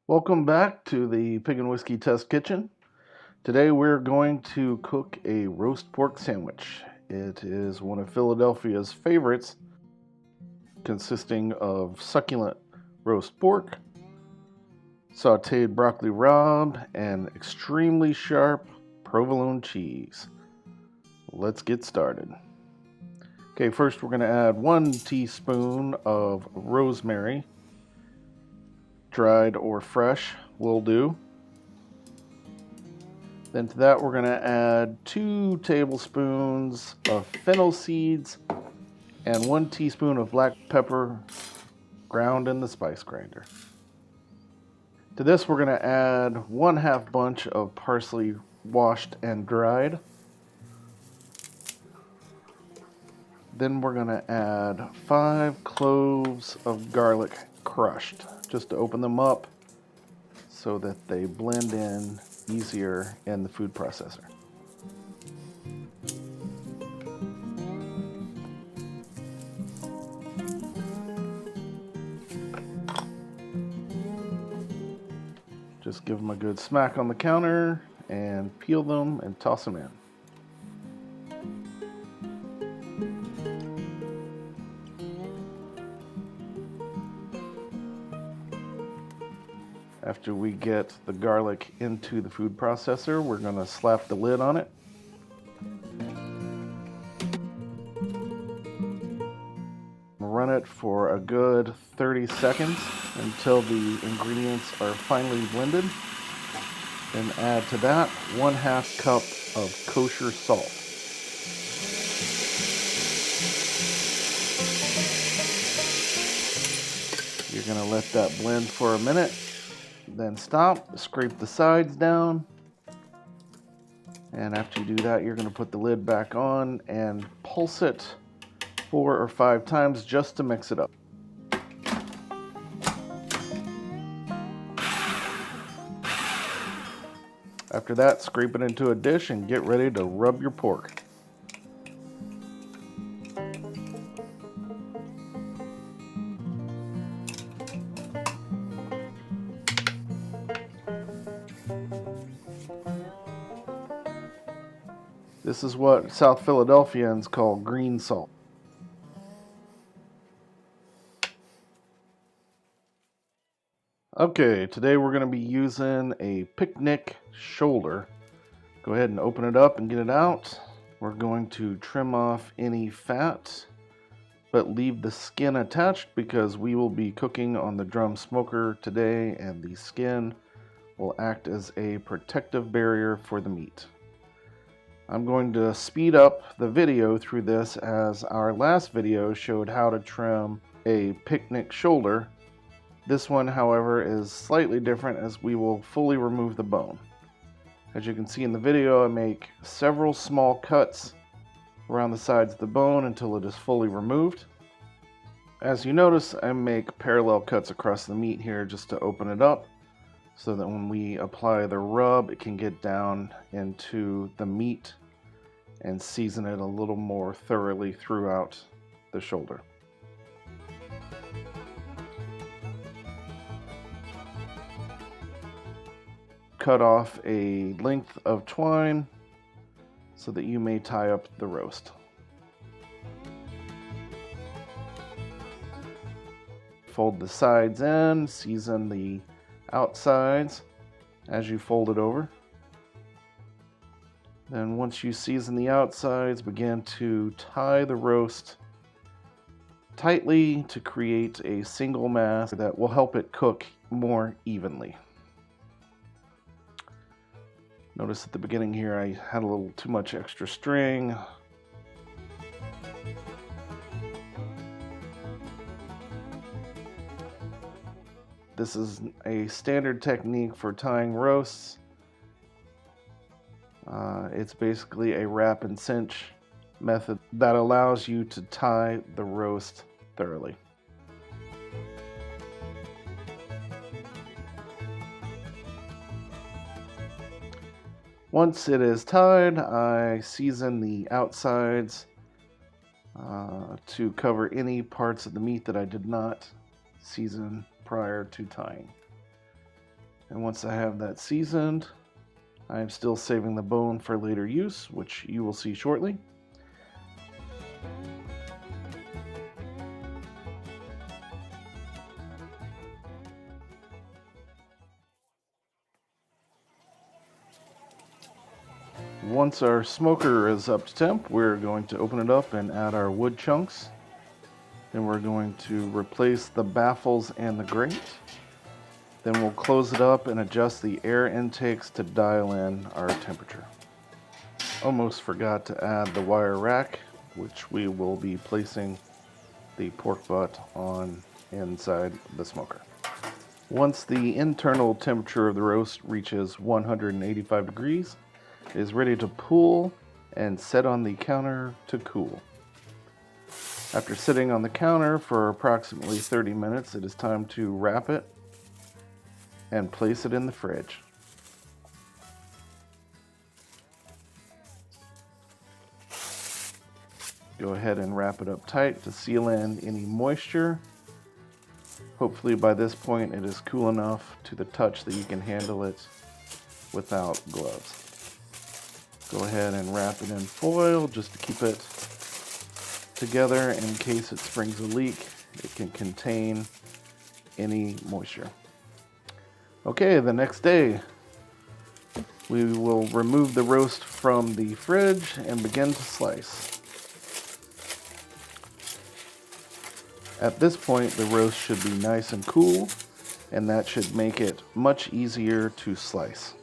Welcome back to the Pig and Whiskey Test Kitchen. Today we're going to cook a roast pork sandwich. It is one of Philadelphia's favorites, consisting of succulent roast pork, sauteed broccoli rabe, and extremely sharp provolone cheese. Let's get started. Okay, first we're going to add 1 teaspoon of rosemary, dried or fresh will do. Then to that, we're going to add 2 tablespoons of fennel seeds and 1 teaspoon of black pepper ground in the spice grinder. To this, we're going to add 1/2 bunch of parsley washed and dried. Then we're going to add 5 cloves of garlic crushed, just to open them up so that they blend in easier in the food processor. Just give them a good smack on the counter and peel them and toss them in. After we get the garlic into the food processor, we're going to slap the lid on it. Run it for a good 30 seconds until the ingredients are finely blended. Then add to that 1/2 cup of kosher salt. You're going to let that blend for a minute. Then stop, scrape the sides down, and after you do that, you're going to put the lid back on and pulse it 4 or 5 times just to mix it up. After that, scrape it into a dish and get ready to rub your pork. This is what South Philadelphians call green salt. Okay, today we're going to be using a picnic shoulder. Go ahead and open it up and get it out. We're going to trim off any fat, but leave the skin attached because we will be cooking on the drum smoker today, and the skin will act as a protective barrier for the meat. I'm going to speed up the video through this, as our last video showed how to trim a picnic shoulder. This one, however, is slightly different, as we will fully remove the bone. As you can see in the video, I make several small cuts around the sides of the bone until it is fully removed. As you notice, I make parallel cuts across the meat here just to open it up, so that when we apply the rub, it can get down into the meat and season it a little more thoroughly throughout the shoulder. Cut off a length of twine so that you may tie up the roast. Fold the sides in, season the outsides as you fold it over. Then once you season the outsides, begin to tie the roast tightly to create a single mass that will help it cook more evenly. Notice at the beginning here I had a little too much extra string. This is a standard technique for tying roasts. It's basically a wrap and cinch method that allows you to tie the roast thoroughly. Once it is tied, I season the outsides to cover any parts of the meat that I did not season prior to tying. And once I have that seasoned, I am still saving the bone for later use, which you will see shortly. Once our smoker is up to temp, we're going to open it up and add our wood chunks. Then we're going to replace the baffles and the grate. Then we'll close it up and adjust the air intakes to dial in our temperature. Almost forgot to add the wire rack, which we will be placing the pork butt on inside the smoker. Once the internal temperature of the roast reaches 185 degrees, it is ready to pull and set on the counter to cool. After sitting on the counter for approximately 30 minutes, it is time to wrap it and place it in the fridge. Go ahead and wrap it up tight to seal in any moisture. Hopefully by this point it is cool enough to the touch that you can handle it without gloves. Go ahead and wrap it in foil just to keep it together in case it springs a leak. It can contain any moisture. Okay, the next day we will remove the roast from the fridge and begin to slice. At this point, the roast should be nice and cool, and that should make it much easier to slice.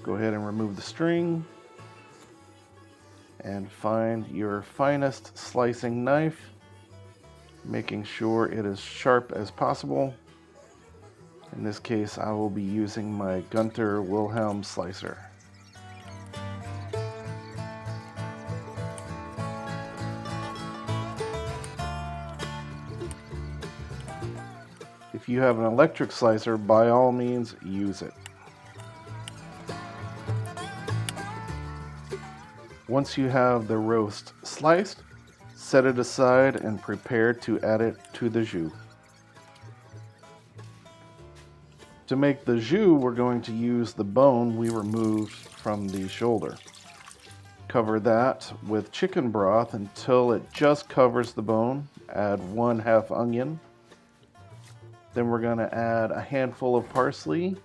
Go ahead and remove the string and find your finest slicing knife, making sure it is sharp as possible. In this case, I will be using my Gunter Wilhelm slicer. If you have an electric slicer, by all means, use it. Once you have the roast sliced, set it aside and prepare to add it to the jus. To make the jus, we're going to use the bone we removed from the shoulder. Cover that with chicken broth until it just covers the bone. Add 1/2 onion. Then we're going to add a handful of parsley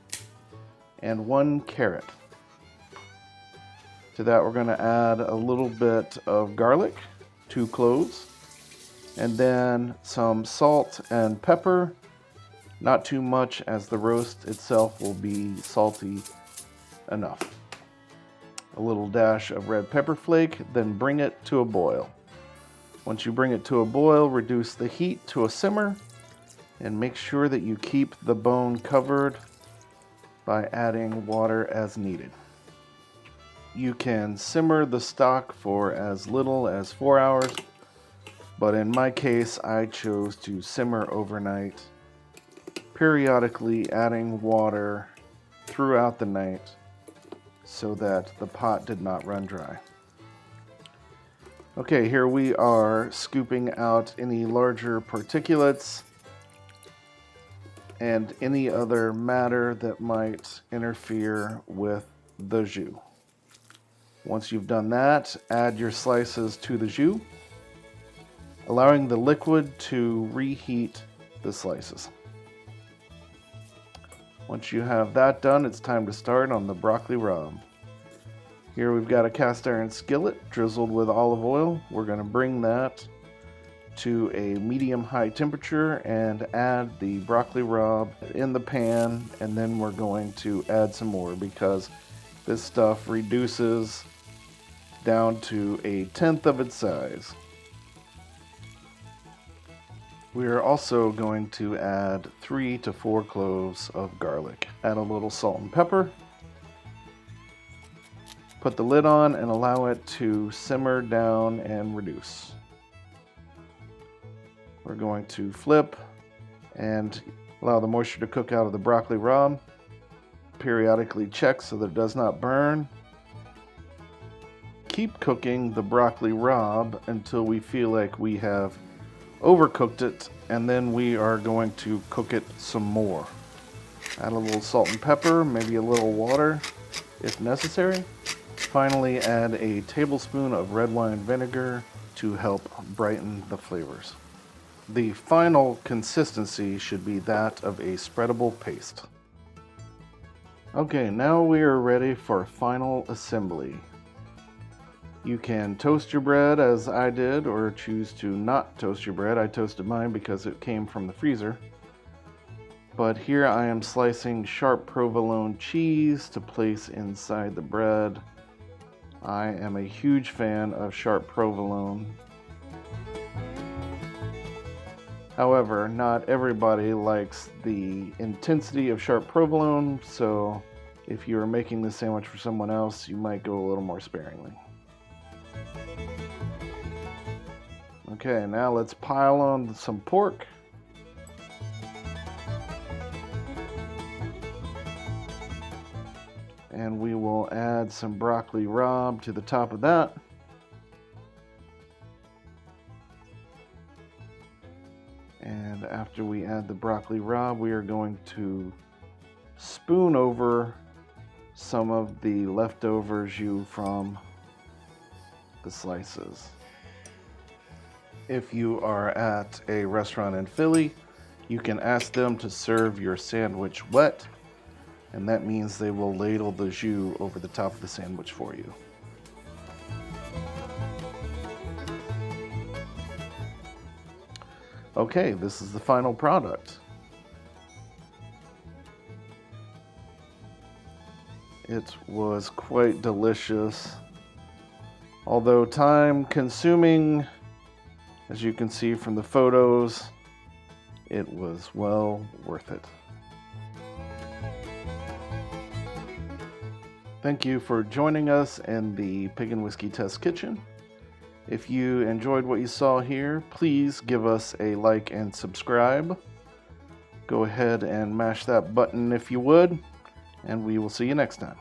and 1 carrot. To that we're going to add a little bit of garlic, 2 cloves, and then some salt and pepper. Not too much, as the roast itself will be salty enough. A little dash of red pepper flake, then bring it to a boil. Once you bring it to a boil, reduce the heat to a simmer and make sure that you keep the bone covered by adding water as needed. You can simmer the stock for as little as 4 hours, but in my case, I chose to simmer overnight, periodically adding water throughout the night so that the pot did not run dry. Okay, here we are scooping out any larger particulates and any other matter that might interfere with the jus. Once you've done that, add your slices to the jus, allowing the liquid to reheat the slices. Once you have that done, it's time to start on the broccoli rabe. Here we've got a cast iron skillet drizzled with olive oil. We're going to bring that to a medium-high temperature and add the broccoli rabe in the pan, and then we're going to add some more because this stuff reduces down to 1/10 of its size. We are also going to add 3 to 4 cloves of garlic. Add a little salt and pepper. Put the lid on and allow it to simmer down and reduce. We're going to flip and allow the moisture to cook out of the broccoli rabe. Periodically check so that it does not burn. Keep cooking the broccoli rabe until we feel like we have overcooked it, and then we are going to cook it some more. Add a little salt and pepper, maybe a little water if necessary. Finally, add a tablespoon of red wine vinegar to help brighten the flavors. The final consistency should be that of a spreadable paste. Okay, now we are ready for final assembly. You can toast your bread as I did, or choose to not toast your bread. I toasted mine because it came from the freezer. But here I am slicing sharp provolone cheese to place inside the bread. I am a huge fan of sharp provolone. However, not everybody likes the intensity of sharp provolone, so if you are making this sandwich for someone else, you might go a little more sparingly. Okay, now let's pile on some pork. And we will add some broccoli rabe to the top of that. And after we add the broccoli rabe, we are going to spoon over some of the leftover jus from the slices. If you are at a restaurant in Philly, you can ask them to serve your sandwich wet, and that means they will ladle the jus over the top of the sandwich for you. Okay, this is the final product. It was quite delicious, although time consuming. As you can see from the photos, it was well worth it. Thank you for joining us in the Pig and Whiskey Test Kitchen. If you enjoyed what you saw here, please give us a like and subscribe. Go ahead and mash that button if you would, and we will see you next time.